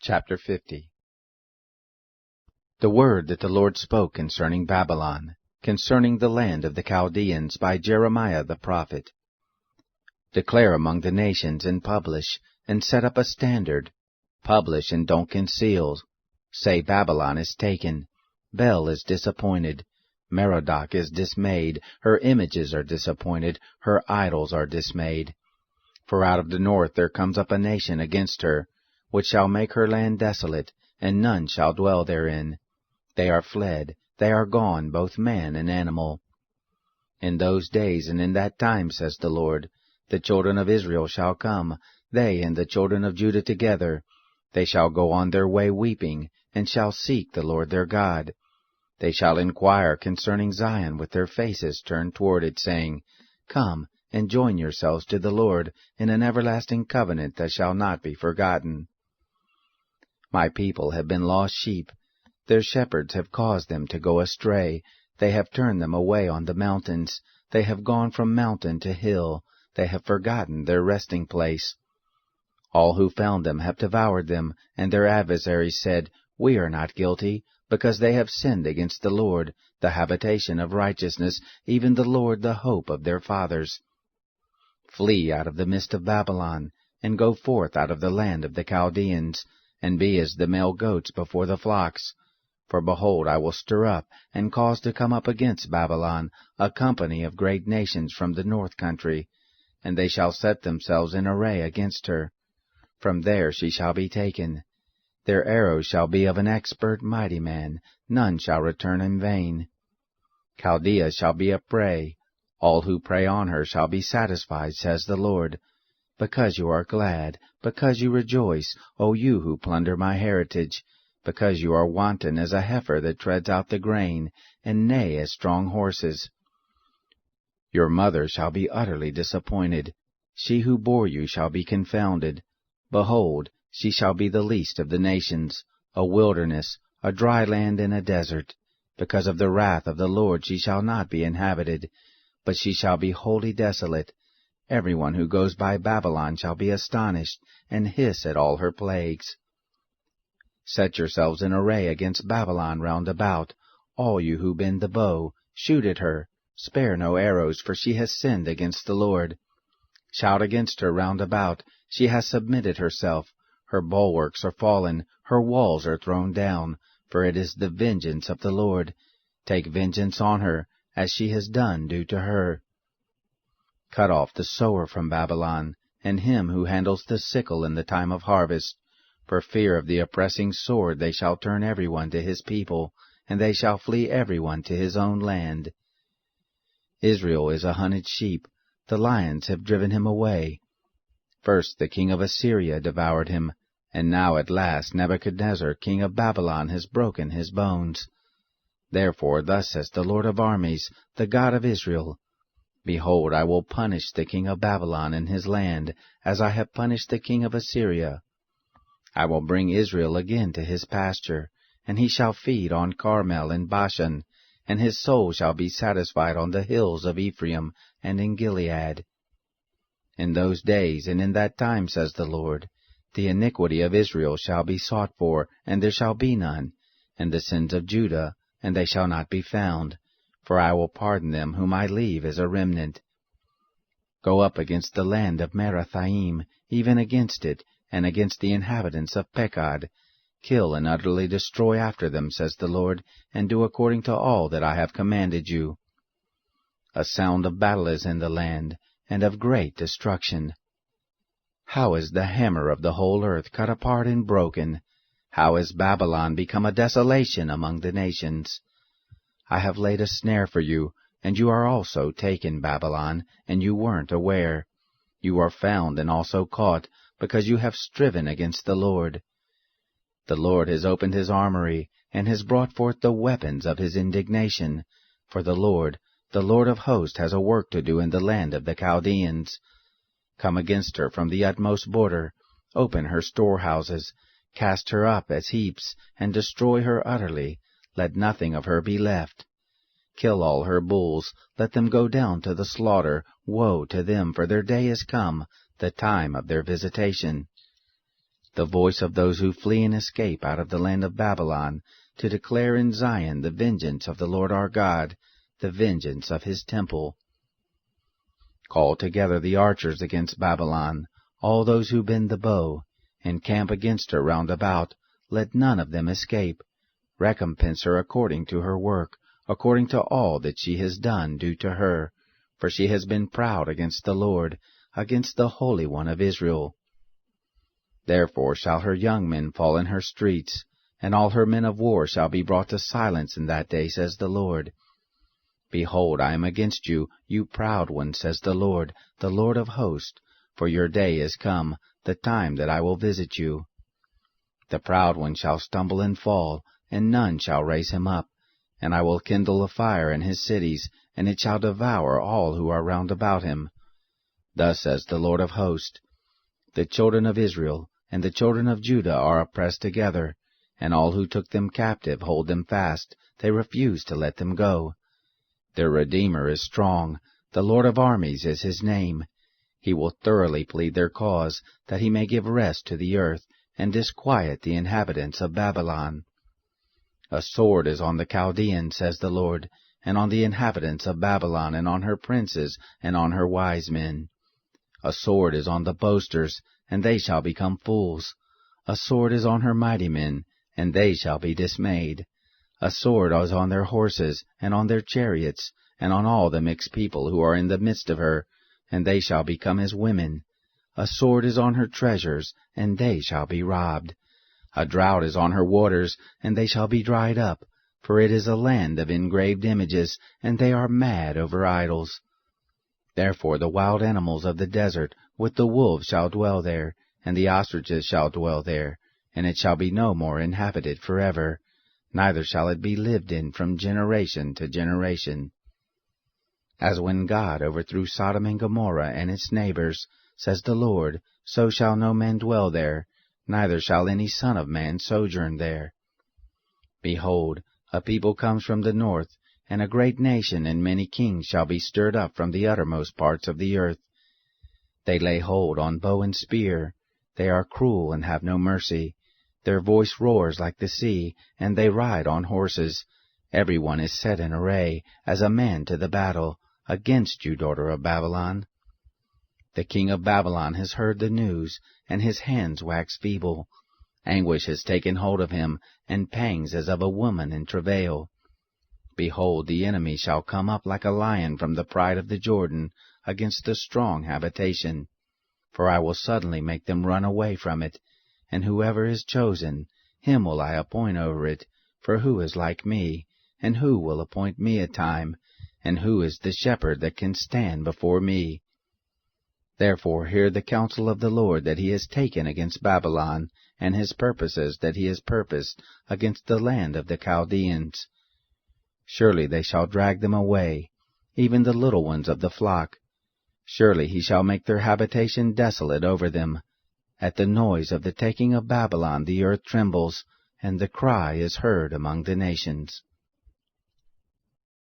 Chapter 50. The word that the Lord spoke concerning Babylon, concerning the land of the Chaldeans, by Jeremiah the prophet. Declare among the nations, and publish, and set up a standard. Publish and don't conceal. Say, Babylon is taken, Bel is disappointed, Merodach is dismayed, her images are disappointed, her idols are dismayed. For out of the north there comes up a nation against her, which shall make her land desolate, and none shall dwell therein. They are fled, they are gone, both man and animal. In those days and in that time, says the Lord, the children of Israel shall come, they and the children of Judah together. They shall go on their way weeping, and shall seek the Lord their God. They shall inquire concerning Zion with their faces turned toward it, saying, Come, and join yourselves to the Lord in an everlasting covenant that shall not be forgotten. My people have been lost sheep. Their shepherds have caused them to go astray. They have turned them away on the mountains. They have gone from mountain to hill. They have forgotten their resting place. All who found them have devoured them, and their adversaries said, We are not guilty, because they have sinned against the Lord, the habitation of righteousness, even the Lord, the hope of their fathers. Flee out of the midst of Babylon, and go forth out of the land of the Chaldeans, and be as the male goats before the flocks. For behold, I will stir up, and cause to come up against Babylon a company of great nations from the north country, and they shall set themselves in array against her. From there she shall be taken. Their arrows shall be of an expert mighty man, none shall return in vain. Chaldea shall be a prey, all who prey on her shall be satisfied, says the Lord. Because you are glad, because you rejoice, O you who plunder my heritage, because you are wanton as a heifer that treads out the grain, and neigh as strong horses. Your mother shall be utterly disappointed. She who bore you shall be confounded. Behold, she shall be the least of the nations, a wilderness, a dry land and a desert. Because of the wrath of the Lord she shall not be inhabited, but she shall be wholly desolate. Everyone who goes by Babylon shall be astonished, and hiss at all her plagues. Set yourselves in array against Babylon round about, all you who bend the bow, shoot at her, spare no arrows, for she has sinned against the Lord. Shout against her round about, she has submitted herself, her bulwarks are fallen, her walls are thrown down, for it is the vengeance of the Lord. Take vengeance on her, as she has done do to her. Cut off the sower from Babylon, and him who handles the sickle in the time of harvest. For fear of the oppressing sword they shall turn everyone to his people, and they shall flee everyone to his own land. Israel is a hunted sheep, the lions have driven him away. First the king of Assyria devoured him, and now at last Nebuchadnezzar king of Babylon has broken his bones. Therefore thus says the Lord of armies, the God of Israel, Behold, I will punish the king of Babylon and his land, as I have punished the king of Assyria. I will bring Israel again to his pasture, and he shall feed on Carmel and Bashan, and his soul shall be satisfied on the hills of Ephraim and in Gilead. In those days and in that time, says the Lord, the iniquity of Israel shall be sought for, and there shall be none, and the sins of Judah, and they shall not be found. For I will pardon them whom I leave as a remnant. Go up against the land of Merathaim, even against it, and against the inhabitants of Pekod. Kill and utterly destroy after them, says the Lord, and do according to all that I have commanded you. A sound of battle is in the land, and of great destruction. How is the hammer of the whole earth cut apart and broken? How is Babylon become a desolation among the nations? I have laid a snare for you, and you are also taken, Babylon, and you weren't aware. You are found and also caught, because you have striven against the Lord. The Lord has opened his armory, and has brought forth the weapons of his indignation. For the Lord of hosts, has a work to do in the land of the Chaldeans. Come against her from the utmost border, open her storehouses, cast her up as heaps, and destroy her utterly. Let nothing of her be left. Kill all her bulls, let them go down to the slaughter. Woe to them, for their day is come, the time of their visitation. the voice of those who flee and escape out of the land of Babylon, to declare in Zion the vengeance of the Lord our God, the vengeance of his temple. Call together the archers against Babylon, all those who bend the bow, and camp against her round about. Let none of them escape. Recompense her according to her work, according to all that she has done, do to her. For she has been proud against the Lord, against the Holy One of Israel. Therefore shall her young men fall in her streets, and all her men of war shall be brought to silence in that day, says the Lord. Behold, I am against you, you proud ones, says the Lord of hosts, for your day is come, the time that I will visit you. The proud one shall stumble and fall, and none shall raise him up. And I will kindle a fire in his cities, and it shall devour all who are round about him. Thus says the Lord of hosts, the children of Israel and the children of Judah are oppressed together, and all who took them captive hold them fast, they refuse to let them go. Their Redeemer is strong, the Lord of armies is his name. He will thoroughly plead their cause, that he may give rest to the earth, and disquiet the inhabitants of Babylon. A sword is on the Chaldeans, says the Lord, and on the inhabitants of Babylon, and on her princes, and on her wise men. A sword is on the boasters, and they shall become fools. A sword is on her mighty men, and they shall be dismayed. A sword is on their horses, and on their chariots, and on all the mixed people who are in the midst of her, and they shall become as women. A sword is on her treasures, and they shall be robbed. A drought is on her waters, and they shall be dried up, for it is a land of engraved images, and they are mad over idols. Therefore the wild animals of the desert with the wolves shall dwell there, and the ostriches shall dwell there, and it shall be no more inhabited forever, neither shall it be lived in from generation to generation. As when God overthrew Sodom and Gomorrah and its neighbors, says the Lord, so shall no man dwell there, neither shall any son of man sojourn there. Behold, a people comes from the north, and a great nation and many kings shall be stirred up from the uttermost parts of the earth. They lay hold on bow and spear. They are cruel and have no mercy. Their voice roars like the sea, and they ride on horses. Every one is set in array, as a man to the battle, against you, daughter of Babylon. The king of Babylon has heard the news, and his hands wax feeble. Anguish has taken hold of him, and pangs as of a woman in travail. Behold, the enemy shall come up like a lion from the pride of the Jordan, against the strong habitation. For I will suddenly make them run away from it, and whoever is chosen, him will I appoint over it. For who is like me, and who will appoint me a time, and who is the shepherd that can stand before me? Therefore hear the counsel of the Lord that he has taken against Babylon, and his purposes that he has purposed against the land of the Chaldeans. Surely they shall drag them away, even the little ones of the flock. Surely he shall make their habitation desolate over them. At the noise of the taking of Babylon the earth trembles, and the cry is heard among the nations.